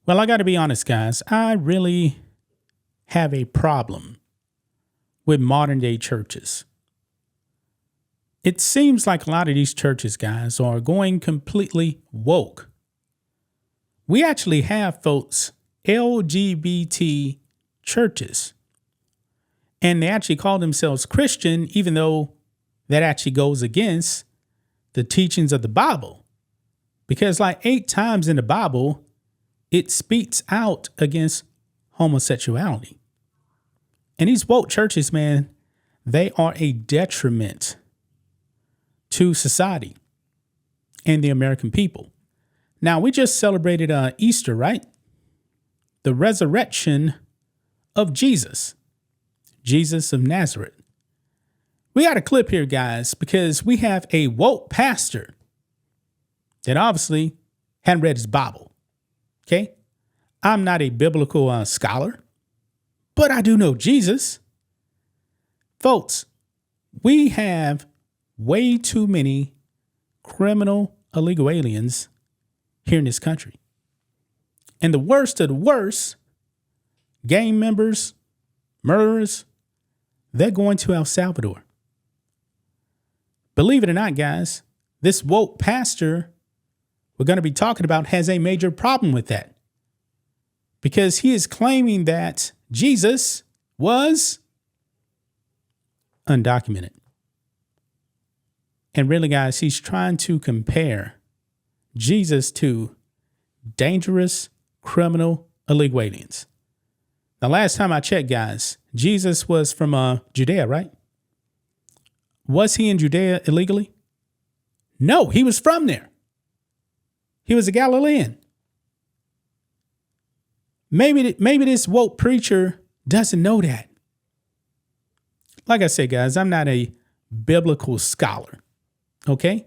Well, I got to be honest, guys. I really have a problem with modern day churches. It seems like a lot of these churches, guys, are going completely woke. We actually have, folks, LGBT churches, and they actually call themselves Christian, even though that actually goes against the teachings of the Bible. Because like 8 times in the Bible, it speaks out against homosexuality. And these woke churches, man, they are a detriment to society and the American people. Now, we just celebrated Easter, right? The resurrection of Jesus of Nazareth. We got a clip here, guys, because we have a woke pastor that obviously hadn't read his Bible. Okay? I'm not a biblical scholar, but I do know Jesus. Folks, we have way too many criminal illegal aliens here in this country. And the worst of the worst, gang members, murderers, they're going to El Salvador. Believe it or not, guys, this woke pastor we're going to be talking about has a major problem with that. Because he is claiming that Jesus was undocumented. And really, guys, he's trying to compare Jesus to dangerous, criminal, illegal aliens. The last time I checked, guys, Jesus was from Judea, right? Was he in Judea illegally? No, he was from there. He was a Galilean. Maybe this woke preacher doesn't know that. Like I said, guys, I'm not a biblical scholar. Okay?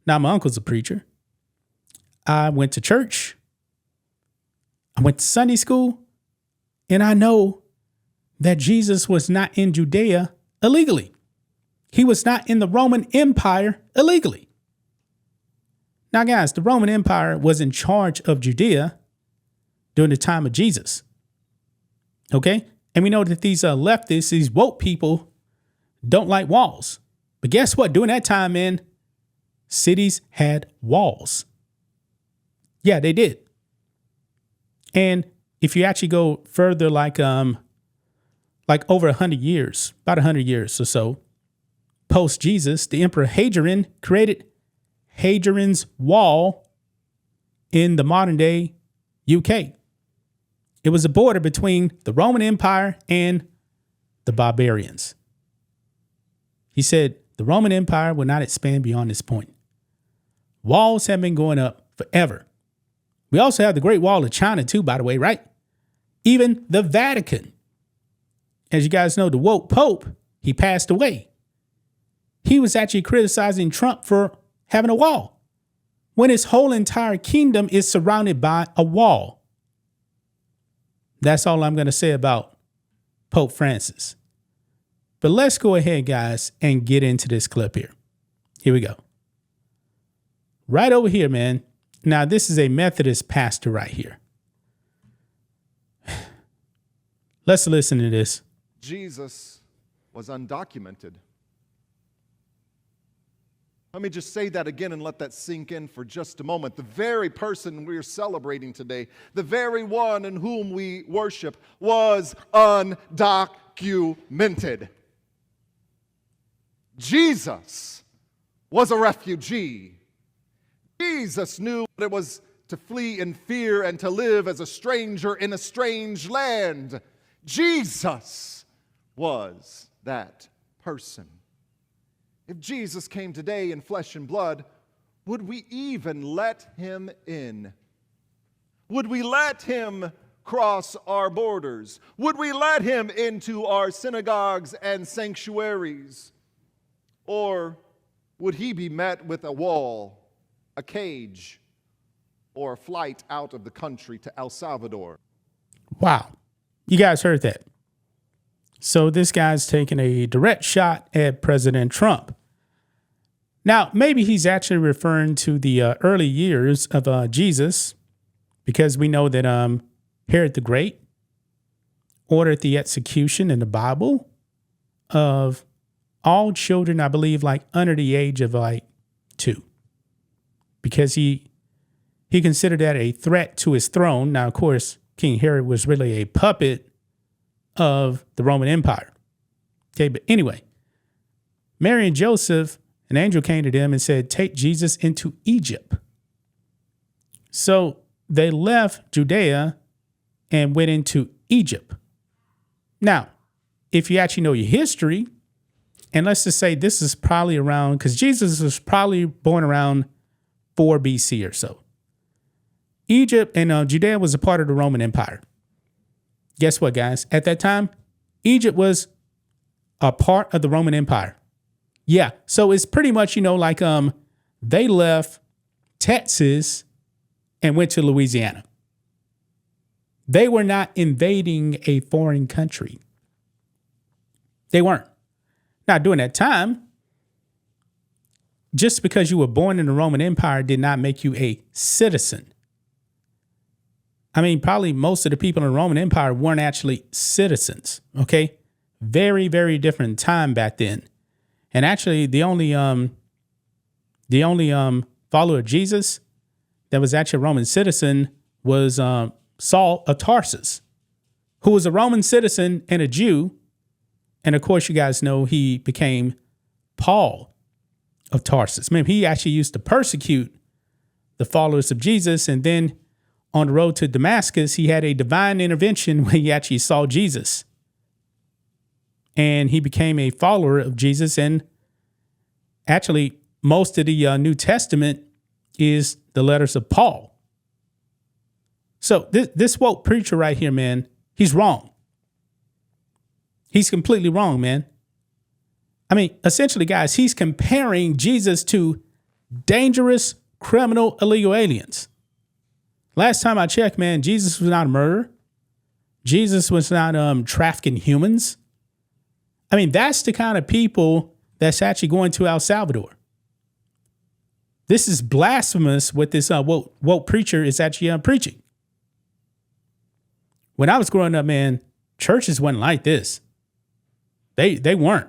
Now, my uncle's a preacher. I went to church. I went to Sunday school. And I know that Jesus was not in Judea illegally. He was not in the Roman Empire illegally. Now, guys, the Roman Empire was in charge of Judea during the time of Jesus. Okay? And we know that these leftists, these woke people, don't like walls. But guess what? During that time, man, cities had walls. Yeah, they did. And if you actually go further, like over 100 years, about 100 years or so, post Jesus, the Emperor Hadrian created Hadrian's Wall in the modern day UK. It was a border between the Roman Empire and the barbarians. He said the Roman Empire will not expand beyond this point. Walls have been going up forever. We also have the Great Wall of China too, by the way, right? Even the Vatican. As you guys know, the woke Pope, he passed away. He was actually criticizing Trump for having a wall when his whole entire kingdom is surrounded by a wall. That's all I'm going to say about Pope Francis. But let's go ahead, guys, and get into this clip here. Here we go. Right over here, man. Now, this is a Methodist pastor right here. Let's listen to this. Jesus was undocumented. Let me just say that again and let that sink in for just a moment. The very person we're celebrating today, the very one in whom we worship, was undocumented. Jesus was a refugee. Jesus knew what it was to flee in fear and to live as a stranger in a strange land. Jesus was that person. If Jesus came today in flesh and blood, would we even let him in? Would we let him cross our borders? Would we let him into our synagogues and sanctuaries? Or would he be met with a wall, a cage, or a flight out of the country to El Salvador? Wow. You guys heard that. So this guy's taking a direct shot at President Trump. Now, maybe he's actually referring to the early years of Jesus, because we know that Herod the Great ordered the execution in the Bible of all children, I believe, like under the age of like 2, because he considered that a threat to his throne. Now, of course, King Herod was really a puppet of the Roman Empire. Okay, but anyway, Mary and Joseph, an angel came to them and said, take Jesus into Egypt. So they left Judea and went into Egypt. Now, if you actually know your history, and let's just say this is probably around, because Jesus was probably born around 4 BC or so. Egypt and Judea was a part of the Roman Empire. Guess what, guys? At that time, Egypt was a part of the Roman Empire. Yeah, so it's pretty much, like they left Texas and went to Louisiana. They were not invading a foreign country. They weren't. Now, during that time, just because you were born in the Roman Empire did not make you a citizen. I mean, probably most of the people in the Roman Empire weren't actually citizens, okay? Very, very different time back then. And actually, the only follower of Jesus that was actually a Roman citizen was Saul of Tarsus, who was a Roman citizen and a Jew. And of course, you guys know he became Paul of Tarsus. I mean, he actually used to persecute the followers of Jesus. And then on the road to Damascus, he had a divine intervention when he actually saw Jesus. And he became a follower of Jesus. And actually, most of the New Testament is the letters of Paul. So this woke preacher right here, man, he's wrong. He's completely wrong, man. I mean, essentially, guys, he's comparing Jesus to dangerous, criminal, illegal aliens. Last time I checked, man, Jesus was not a murderer. Jesus was not trafficking humans. I mean, that's the kind of people that's actually going to El Salvador. This is blasphemous what this woke preacher is actually preaching. When I was growing up, man, churches wasn't like this. They weren't.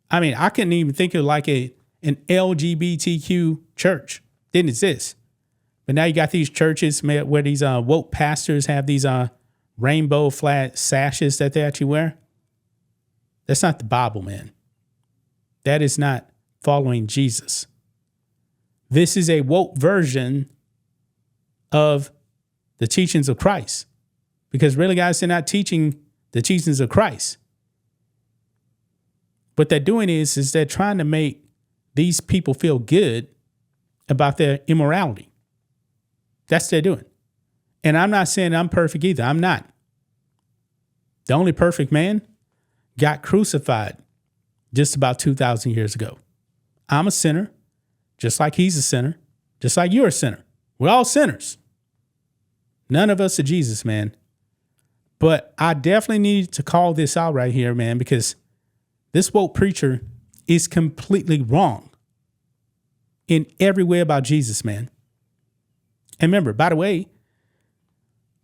I mean, I couldn't even think of like an LGBTQ church. Didn't exist. But now you got these churches where these woke pastors have these rainbow flag sashes that they actually wear. That's not the Bible, man. That is not following Jesus. This is a woke version of the teachings of Christ. Because really, guys, they're not teaching the teachings of Christ. What they're doing is they're trying to make these people feel good about their immorality. That's what they're doing. And I'm not saying I'm perfect either. I'm not. The only perfect man got crucified just about 2,000 years ago. I'm a sinner, just like he's a sinner, just like you're a sinner. We're all sinners. None of us are Jesus, man. But I definitely need to call this out right here, man, because this woke preacher is completely wrong in every way about Jesus, man. And remember, by the way,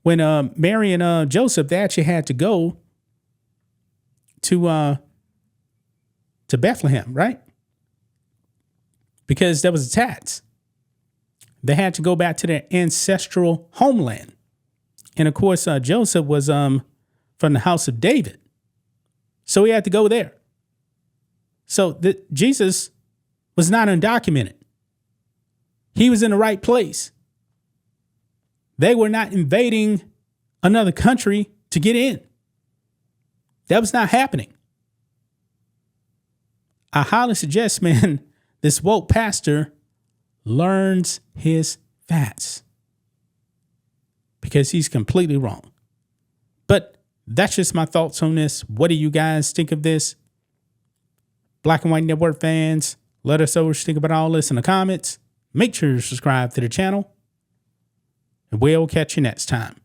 when Mary and Joseph, they actually had to go to Bethlehem, right? Because there was a tax. They had to go back to their ancestral homeland. And of course, Joseph was from the house of David. So he had to go there. So Jesus was not undocumented. He was in the right place. They were not invading another country to get in. That was not happening. I highly suggest, man, this woke pastor learns his facts because he's completely wrong. But that's just my thoughts on this. What do you guys think of this? Black and White Network fans, let us know what you think about all this in the comments. Make sure to subscribe to the channel, and we'll catch you next time.